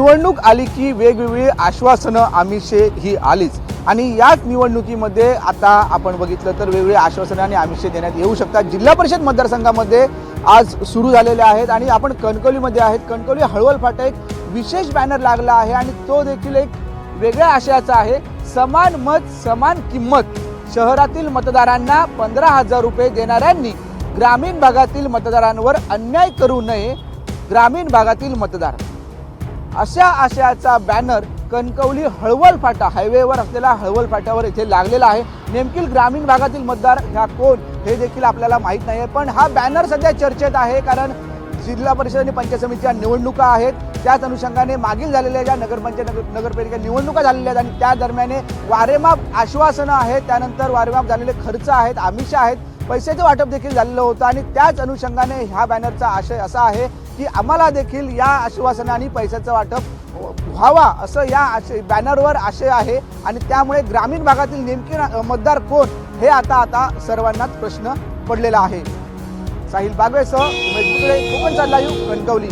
निवडणूक आली की वेगवेगळी आश्वासनं आमिषे ही आलीच आणि याच निवडणुकीमध्ये आता आपण बघितलं तर वेगवेगळी आश्वासनं आणि आमिषे देण्यात येऊ शकतात। जिल्हा परिषद मतदारसंघामध्ये आज सुरू झालेले आहेत आणि आपण कणकवलीमध्ये आहेत। कणकवली हळवल फाटा एक विशेष बॅनर लागला आहे आणि तो देखील एक वेगळ्या आशयाचा आहे। समान मत समान किंमत, शहरातील मतदारांना 15,000 रुपये देणाऱ्यांनी ग्रामीण भागातील मतदारांवर अन्याय करू नये, ग्रामीण भागातील मतदार, अशा आशयाचा बॅनर कणकवली हळवल फाटा हायवेवर असलेला हळवल फाट्यावर इथे लागलेला आहे। नेमकी ग्रामीण भागातील मतदार ह्या कोण हे देखील आपल्याला माहीत नाही आहे, पण हा बॅनर सध्या चर्चेत आहे कारण जिल्हा परिषद आणि पंचायत समितीच्या निवडणुका आहेत। त्याच अनुषंगाने मागील झालेल्या ज्या नगरपालिका निवडणुका झालेल्या आहेत आणि त्या दरम्यान वारेमाप आश्वासनं आहेत, त्यानंतर वारेमाप झालेले खर्च आहेत, आमिष आहेत, पैशाचे वाटप देखील झालेलं होतं आणि त्याच अनुषंगाने ह्या बॅनरचा आशय असा आहे की आम्हाला देखील या आश्वासना आणि पैशाचं वाटप व्हावा असं या बॅनरवर आशय आहे आणि त्यामुळे ग्रामीण भागातील नेमके मतदार कोण हे आता सर्वांनाच प्रश्न पडलेला आहे। साहिल बागवेसह उमेश बुतळे, कोकण लाईव्ह, कणकवली।